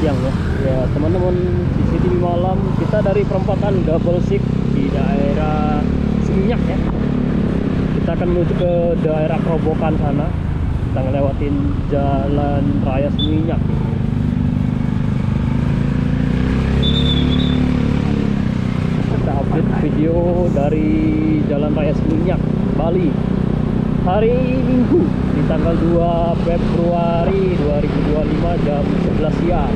siang ya. Ya teman-teman, di sini malam kita dari perempatan Double Six di daerah Seminyak ya. Kita akan menuju ke daerah Kerobokan sana. Kita ngelewatin jalan raya Seminyak. Kita update video dari jalan raya Seminyak, Bali. Hari Minggu di tanggal 2 Februari 2025 jam 11 siang.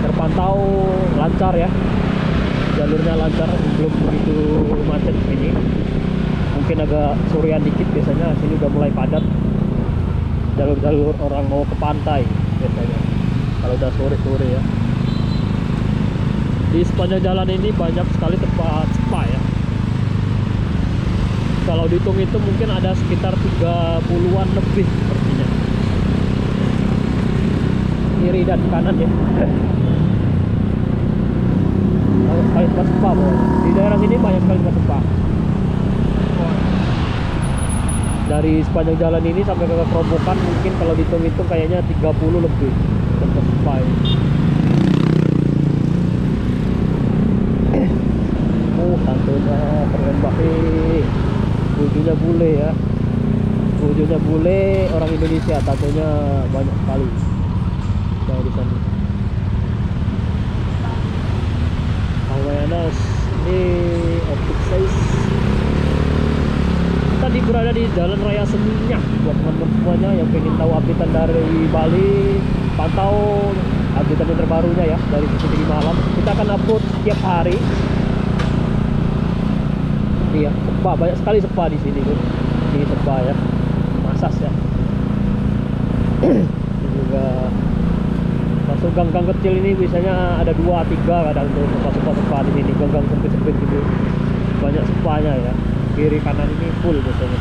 Terpantau lancar ya, jalurnya lancar, belum begitu macet ini. Mungkin agak sorean dikit, biasanya sini udah mulai padat. Jalur-jalur orang mau ke pantai biasanya kalau udah sore-sore ya. Di sepanjang jalan ini banyak sekali tempat spa ya. Kalau dihitung itu mungkin ada sekitar 30-an lebih sepertinya, kiri dan kanan ya. Banyak sekali tempat spa di daerah sini, banyak sekali tempat spa. Dari sepanjang jalan ini sampai ke Kerobokan mungkin kalau dihitung-hitung kayaknya 30 lebih tempat spa ini. Tentunya keren banget. Ujungnya bule ya, ujungnya bule orang Indonesia, tatonya banyak sekali dari di sana. Awareness ini optik size. Tadi berada di jalan raya Seminyak. Buat teman-teman semuanya yang pengen tahu updatean dari Bali, pantau updatean terbarunya ya dari CCTV malam. Kita akan upload setiap hari. Iya, spa, banyak sekali spa di sini tuh. Ini spa ya, Masas ya. Ini juga masuk gang-gang kecil ini biasanya ada 2-3 kadang tuh spa di sini, gang-gang sempit-sempit gitu. Banyak spanya ya. Kiri kanan ini full biasanya.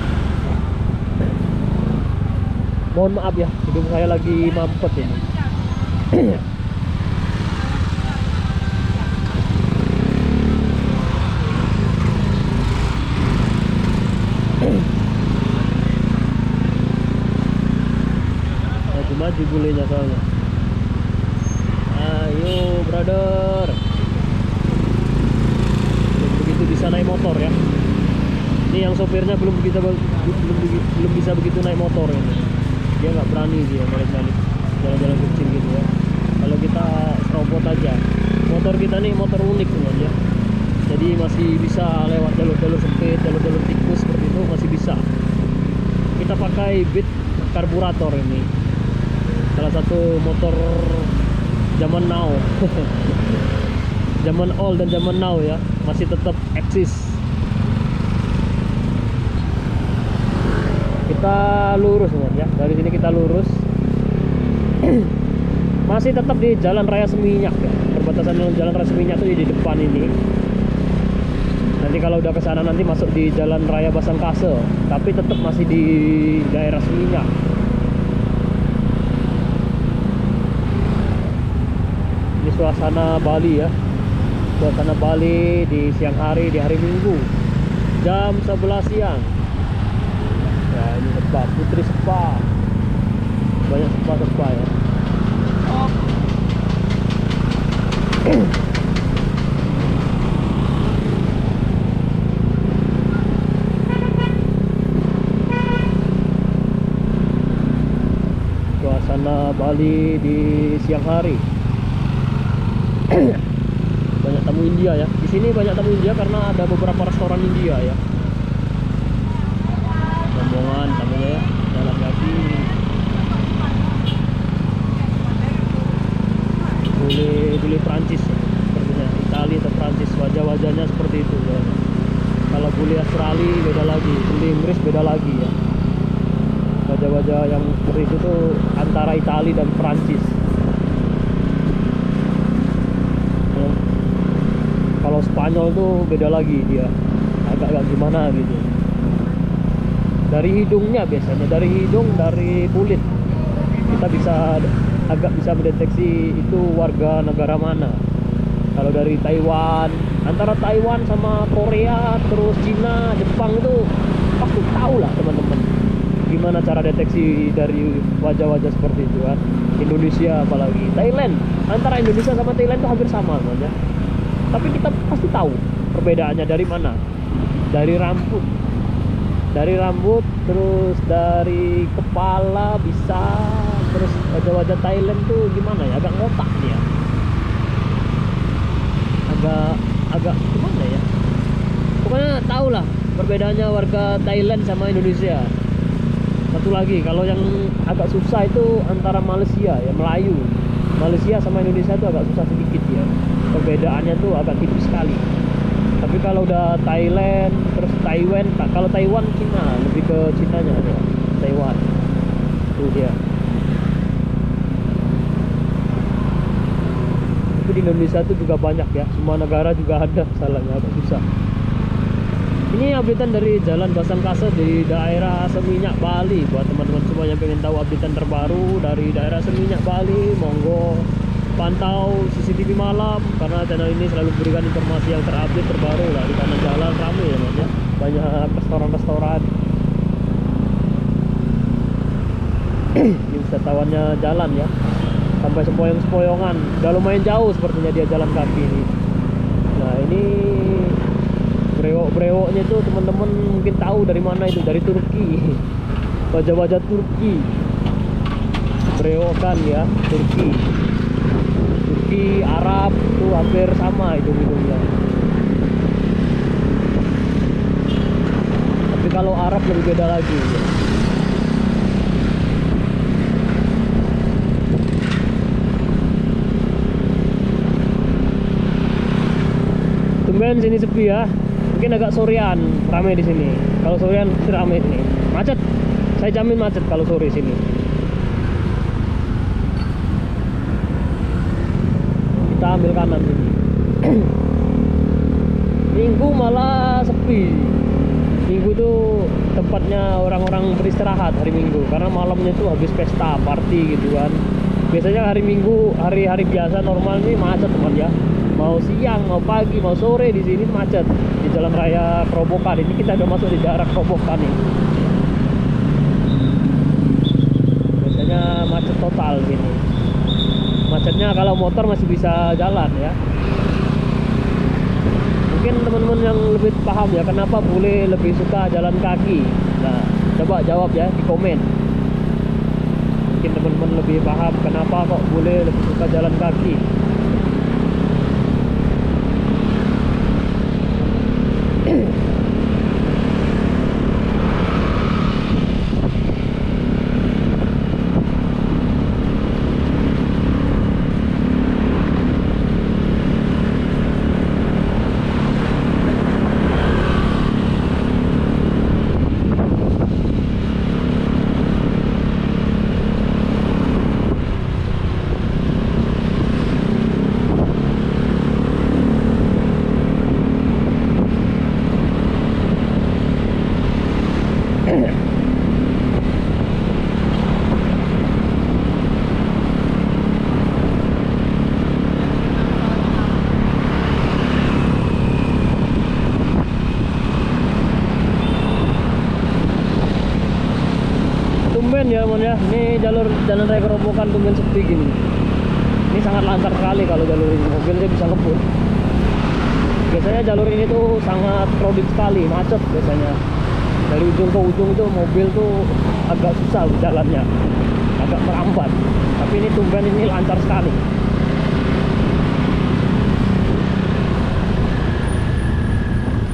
Mohon maaf ya, hidung saya lagi mampet ini. Maju bulenya soalnya. Ayo brother, belum begitu bisa naik motor ya. Ini yang sopirnya belum bisa begitu naik motor ini. Dia nggak berani dia balik-balik jalan-jalan kecil gitu ya. Kalau kita serobot aja. Motor kita nih motor unik teman ya. Jadi masih bisa lewat jalur-jalur sempit, jalur-jalur tikus seperti itu masih bisa. Kita pakai bit karburator ini. Salah satu motor zaman now. Zaman old dan zaman now ya, masih tetap eksis. Kita lurus teman ya, dari sini kita lurus. Masih tetap di jalan raya Seminyak ya. Perbatasan dengan jalan raya Seminyak itu di depan ini. Nanti kalau udah ke sana nanti masuk di jalan raya Basangkase, tapi tetap masih di daerah Seminyak. Suasana Bali ya, suasana Bali di siang hari, di hari Minggu jam 11 siang ya. Ini spa, Putri Spa, banyak spa ya. Suasana Bali di siang hari. Banyak tamu India ya. Di sini banyak tamu India karena ada beberapa restoran India ya. Rombongan tamunya ya, jalan kaki. Bule Prancis ya, sepertinya Italia atau Prancis, wajah-wajahnya seperti itu ya. Kalau bule Australia beda lagi, bule Inggris beda lagi ya. Wajah-wajah yang seperti itu tuh antara Italia dan Prancis. Kalau Spanyol tuh beda lagi, dia agak gimana gitu. Dari hidungnya biasanya, dari hidung, dari kulit kita agak bisa mendeteksi itu warga negara mana. Kalau dari Taiwan, antara Taiwan sama Korea, terus Cina, Jepang itu pasti tahu lah teman-teman gimana cara deteksi dari wajah-wajah seperti itu kan. Indonesia apalagi Thailand, antara Indonesia sama Thailand itu hampir sama sebenarnya, tapi kita pasti tahu perbedaannya dari mana. Dari rambut terus dari kepala bisa, terus wajah-wajah Thailand tuh gimana ya, agak ngotak dia, agak gimana ya, pokoknya tahu lah perbedaannya warga Thailand sama Indonesia. Satu lagi, kalau yang agak susah itu antara Malaysia ya, Melayu. Malaysia sama Indonesia itu agak susah sedikit ya, perbedaannya tuh agak tipis sekali. Tapi kalau udah Thailand terus Taiwan, kalau Taiwan Cina, lebih ke Cinanya ya, Taiwan itu dia. Tapi di Indonesia itu juga banyak ya, semua negara juga ada, salahnya agak susah. Ini updatean dari Jalan Basangkasa di daerah Seminyak Bali. Buat teman-teman semua yang pengen tahu updatean terbaru dari daerah Seminyak Bali, monggo pantau CCTV malam, karena channel ini selalu memberikan informasi yang terupdate terbaru lah. Di kanan jalan ramai ya mas ya, banyak restoran-restoran. Ini wisatawannya jalan ya, sampai sempoyong-sempoyongan. Udah lumayan jauh sepertinya dia jalan kaki ini. Nah ini brewok-brewoknya itu teman-teman mungkin tahu dari mana itu, dari Turki. Wajah-wajah Turki, brewokan ya, Turki, Arab itu hampir sama itu hidungnya. Tapi kalau Arab lebih beda lagi ya. Tumben sini sepi ya. Mungkin agak sorean ramai di sini. Kalau sorean ramai sini. Macet. Saya jamin macet kalau sore sini. Kita ambil kanan sini. Minggu malah sepi. Minggu tuh tempatnya orang-orang beristirahat hari Minggu, karena malamnya tuh habis pesta, party gitu kan. Biasanya hari Minggu, hari-hari biasa normal nih macet teman ya. Mau siang, mau pagi, mau sore di sini macet di Jalan Raya Kerobokan. Ini kita udah masuk di daerah Kerobokan nih. Biasanya macet total gini. Macetnya kalau motor masih bisa jalan ya. Mungkin teman-teman yang lebih paham ya kenapa boleh lebih suka jalan kaki. Nah, coba jawab ya di komen. Mungkin teman-teman lebih paham kenapa kok boleh lebih suka jalan kaki. Ya mon ya, ini jalan raya Kerobokan tumben sepi gini. Ini sangat lancar sekali kalau jalur ini, mobilnya bisa ngebut. Biasanya jalur ini tuh sangat crowded sekali, macet biasanya. Dari ujung ke ujung itu mobil tuh agak susah jalannya, agak merambat. Tapi ini tumben ini lancar sekali.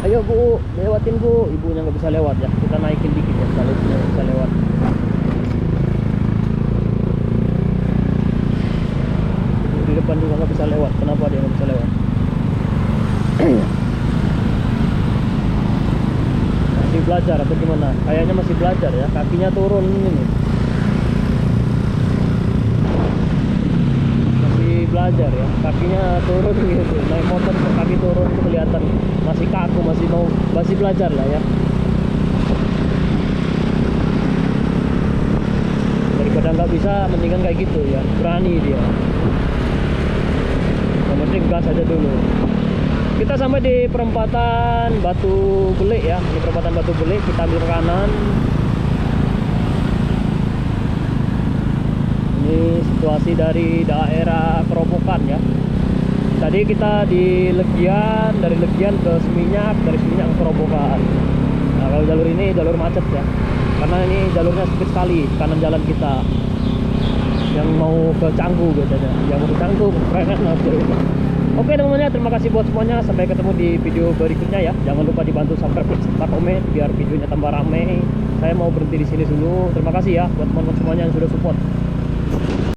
Ayo bu, lewatin bu, ibunya nggak bisa lewat ya. Kita naikin dikit ya, kalau bisa lewat. Di depan juga nggak bisa lewat. Kenapa dia nggak bisa lewat? Masih belajar atau gimana? Kayaknya masih belajar ya. Kakinya turun ini. Masih belajar ya. Kakinya turun gitu. Naik motor ke kaki turun itu kelihatan masih kaku, masih belajar lah ya. Daripada nggak bisa, mendingan kayak gitu ya. Berani dia. Yang penting gas aja dulu. Kita sampai di perempatan Batu Belik ya. Di perempatan Batu Belik kita ambil kanan. situasi dari daerah Kerobokan ya. Tadi kita di Legian, dari Legian ke Seminyak, dari Seminyak ke Kerobokan. Nah, kalau jalur ini jalur macet ya, karena ini jalurnya sempit sekali kanan jalan kita. Yang mau ke Canggu biasanya, yang mau ke Canggu, keren harus jalur ini. Oke teman-teman ya, terima kasih buat semuanya. Sampai ketemu di video berikutnya ya. Jangan lupa dibantu subscribe, serta komen biar videonya tambah rame. Saya mau berhenti di sini dulu. Terima kasih ya buat teman-teman semuanya yang sudah support.